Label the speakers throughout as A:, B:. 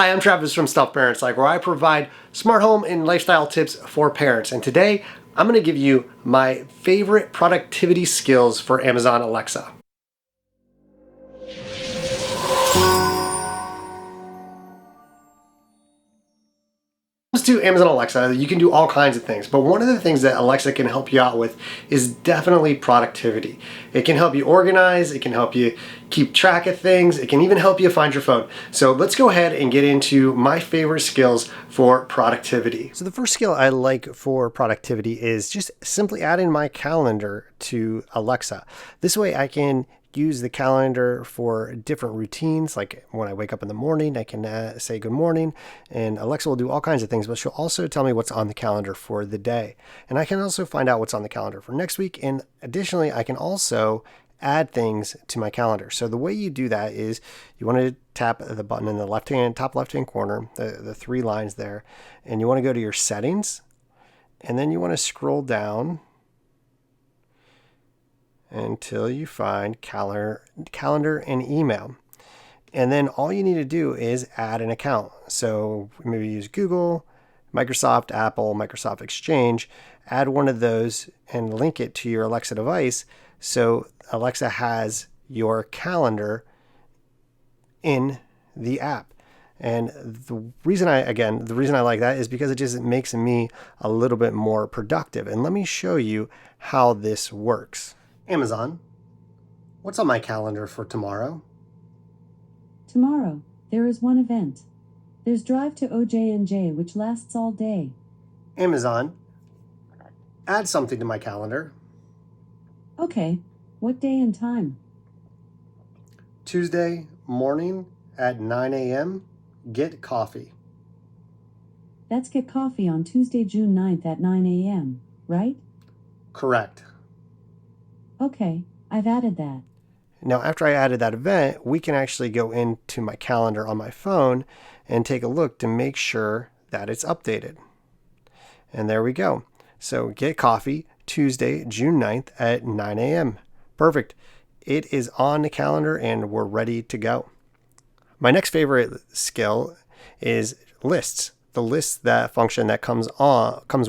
A: Hi, I'm Travis from Stuff Parents Like, where I provide smart home and lifestyle tips for parents. And today, I'm going to give you my favorite productivity skills for Amazon Alexa. To Amazon Alexa, you can do all kinds of things, but one of the things that Alexa can help you out with is definitely productivity. It can help you organize, it can help you keep track of things, it can even help you find your phone. So let's go ahead and get into my favorite skills for productivity. So the first skill I like for productivity is just simply adding my calendar to Alexa. This way I can use the calendar for different routines. Like when I wake up in the morning, I can say good morning, and Alexa will do all kinds of things, but she'll also tell me what's on the calendar for the day. And I can also find out what's on the calendar for next week. And additionally, I can also add things to my calendar. So the way you do that is you want to tap the button in the top left-hand corner, the three lines there, and you want to go to your settings, and then you want to scroll down until you find calendar and email. And then all you need to do is add an account. So maybe use Google, Microsoft, Apple, Microsoft Exchange, add one of those and link it to your Alexa device. So Alexa has your calendar in the app. And the reason I like that is because it just makes me a little bit more productive. And let me show you how this works. Amazon, what's on my calendar for tomorrow?
B: Tomorrow, there is one event. There's Drive to OJ&J, which lasts all day.
A: Amazon, add something to my calendar.
B: Okay, what day and time?
A: Tuesday morning at 9 a.m., get coffee.
B: That's Get Coffee on Tuesday, June 9th at 9 a.m., right?
A: Correct.
B: Okay, I've added that.
A: Now, after I added that event, we can actually go into my calendar on my phone and take a look to make sure that it's updated. And there we go. So get coffee Tuesday, June 9th at 9 a.m. Perfect. It is on the calendar and we're ready to go. My next favorite skill is lists. The list, that function that comes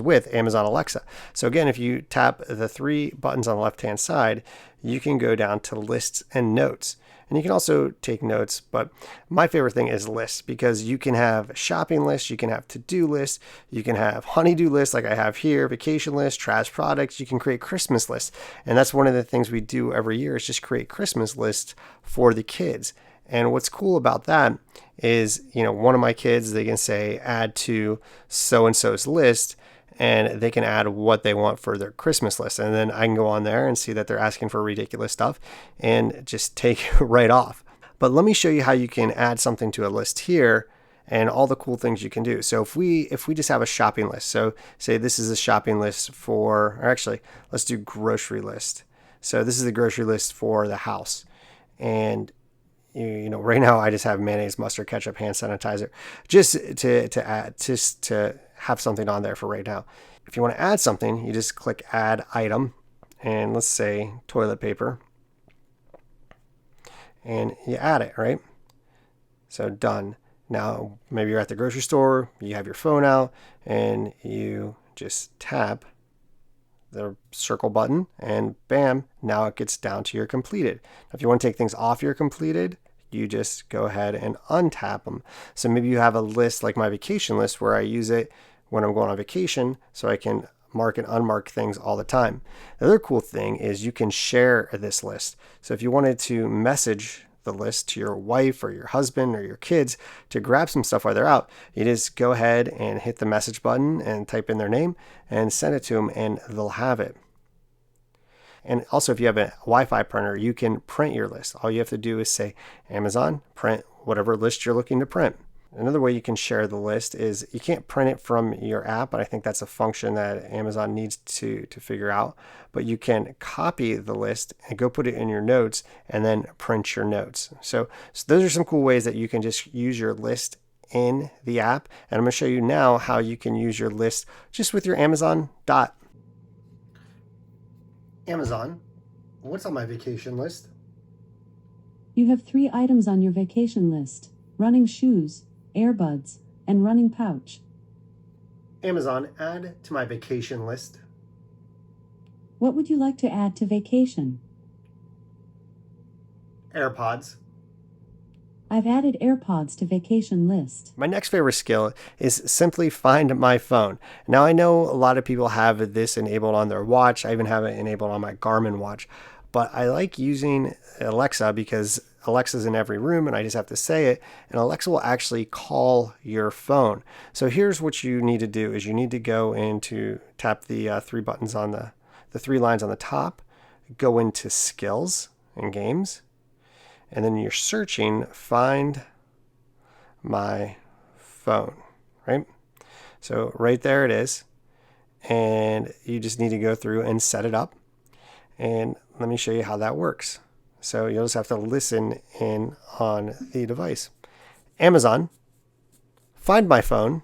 A: with Amazon Alexa. So again, if you tap the three buttons on the left-hand side, you can go down to lists and notes. And you can also take notes, but my favorite thing is lists because you can have shopping lists, you can have to-do lists, you can have honey-do lists like I have here, vacation lists, trash products, you can create Christmas lists. And that's one of the things we do every year is just create Christmas lists for the kids. And what's cool about that is, one of my kids, they can say add to so-and-so's list, and they can add what they want for their Christmas list. And then I can go on there and see that they're asking for ridiculous stuff and just take it right off. But let me show you how you can add something to a list here and all the cool things you can do. So if we just have a shopping list, so say this is a shopping list or actually, let's do grocery list. So this is the grocery list for the house. And right now I just have mayonnaise, mustard, ketchup, hand sanitizer, just to have something on there for right now. If you want to add something, you just click add item, and let's say toilet paper, and you add it, right? So done. Now maybe you're at the grocery store, you have your phone out, and you just tap the circle button and bam, now it gets down to your completed. If you want to take things off your completed, you just go ahead and untap them. So maybe you have a list like my vacation list where I use it when I'm going on vacation so I can mark and unmark things all the time. The other cool thing is you can share this list. So if you wanted to message the list to your wife or your husband or your kids to grab some stuff while they're out, you just go ahead and hit the message button and type in their name and send it to them and they'll have it. And also if you have a Wi-Fi printer, you can print your list. All you have to do is say, Amazon, print whatever list you're looking to print. Another way you can share the list is you can't print it from your app, but I think that's a function that Amazon needs to figure out. But you can copy the list and go put it in your notes and then print your notes. So those are some cool ways that you can just use your list in the app. And I'm going to show you now how you can use your list just with your Amazon Dot. Amazon, what's on my vacation list?
B: You have 3 items on your vacation list: running shoes, earbuds, and running pouch.
A: Amazon, add to my vacation list.
B: What would you like to add to vacation?
A: AirPods.
B: I've added AirPods to vacation list.
A: My next favorite skill is simply find my phone. Now, I know a lot of people have this enabled on their watch. I even have it enabled on my Garmin watch. But I like using Alexa because Alexa's in every room and I just have to say it, and Alexa will actually call your phone. So here's what you need to do is you need to go into, tap the three buttons on the three lines on the top, go into skills and games, and then you're searching find my phone, right? So right there it is. And you just need to go through and set it up. And let me show you how that works. So you'll just have to listen in on the device. Amazon, find my phone.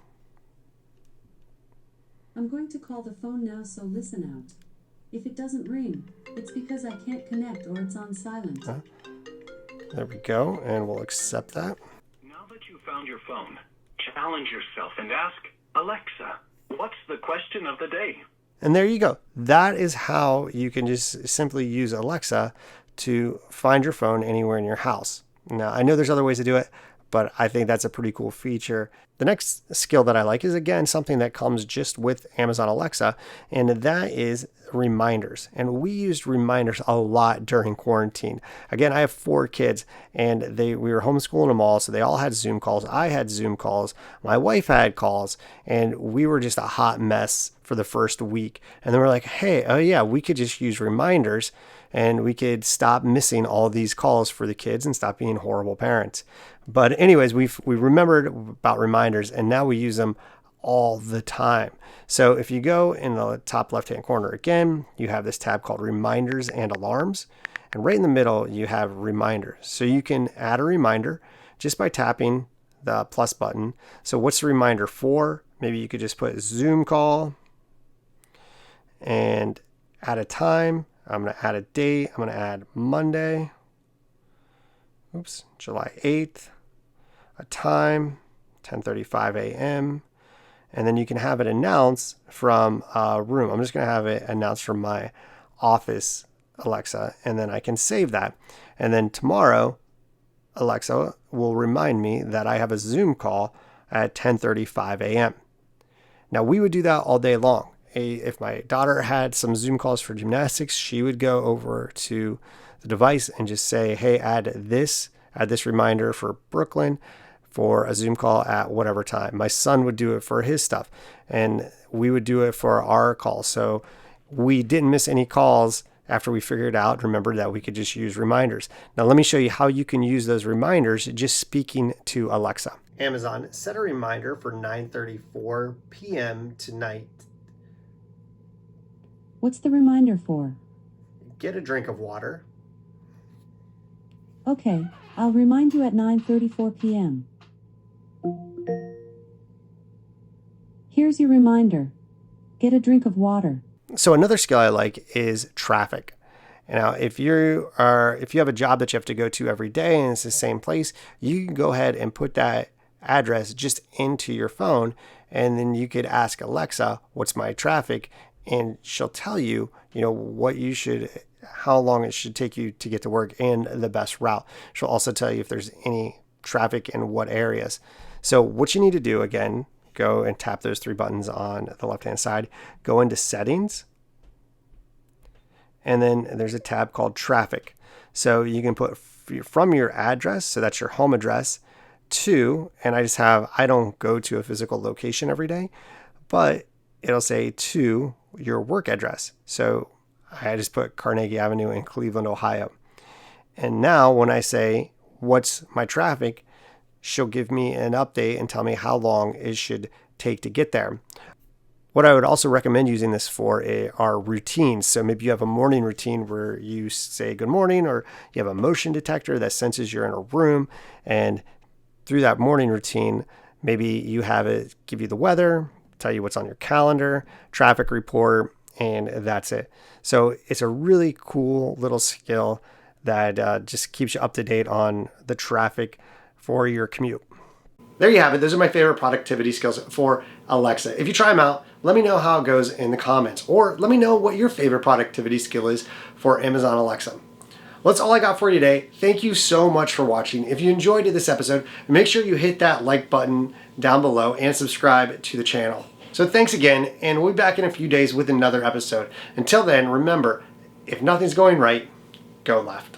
B: I'm going to call the phone now, so listen out. If it doesn't ring, it's because I can't connect or it's on silent.
A: There we go, and we'll accept that.
C: Now that you've found your phone, challenge yourself and ask, Alexa, what's the question of the day?
A: And there you go. That is how you can just simply use Alexa to find your phone anywhere in your house. Now, I know there's other ways to do it, but I think that's a pretty cool feature. The next skill that I like is, again, something that comes just with Amazon Alexa, and that is reminders. And we used reminders a lot during quarantine. Again, I have 4 kids, and we were homeschooling them all, so they all had Zoom calls. I had Zoom calls. My wife had calls, and we were just a hot mess for the first week. And then we're like, hey, oh yeah, we could just use reminders, and we could stop missing all these calls for the kids and stop being horrible parents. But anyways, we remembered about reminders, and now we use them all the time. So if you go in the top left-hand corner again, you have this tab called Reminders and Alarms. And right in the middle, you have Reminders. So you can add a reminder just by tapping the plus button. So what's the reminder for? Maybe you could just put Zoom call and add a time. I'm going to add a date. I'm going to add Monday. July 8th. A time, 10:35 a.m. And then you can have it announce from a room. I'm just going to have it announced from my office Alexa, and then I can save that. And then tomorrow, Alexa will remind me that I have a Zoom call at 10:35 a.m. Now, we would do that all day long. If my daughter had some Zoom calls for gymnastics, she would go over to the device and just say, hey, add this reminder for Brooklyn for a Zoom call at whatever time. My son would do it for his stuff, and we would do it for our calls. So we didn't miss any calls after we figured out, remember that we could just use reminders. Now let me show you how you can use those reminders just speaking to Alexa. Amazon, set a reminder for 9:34 p.m. tonight.
B: What's the reminder for?
A: Get a drink of water.
B: Okay, I'll remind you at 9:34 p.m. Here's your reminder. Get a drink of water.
A: So another skill I like is traffic. Now, if you have a job that you have to go to every day and it's the same place, you can go ahead and put that address just into your phone, and then you could ask Alexa, what's my traffic? And she'll tell you, how long it should take you to get to work and the best route. She'll also tell you if there's any traffic in what areas. So what you need to do, again, go and tap those 3 buttons on the left-hand side, go into settings, and then there's a tab called traffic. So you can put from your address, so that's your home address, to, and I don't go to a physical location every day, but it'll say to your work address. So I just put Carnegie Avenue in Cleveland, Ohio. And now when I say, what's my traffic, she'll give me an update and tell me how long it should take to get there. What I would also recommend using this for are routines. So maybe you have a morning routine where you say good morning, or you have a motion detector that senses you're in a room. And through that morning routine, maybe you have it give you the weather, tell you what's on your calendar, traffic report, and that's it. So it's a really cool little skill that just keeps you up to date on the traffic for your commute. there you have it. Those are my favorite productivity skills for Alexa. If you try them out, let me know how it goes in the comments, or let me know what your favorite productivity skill is for Amazon Alexa. Well, that's all I got for you today. Thank you so much for watching. If you enjoyed this episode, make sure you hit that like button down below and subscribe to the channel. So thanks again, and we'll be back in a few days with another episode. Until then, remember, if nothing's going right, go left.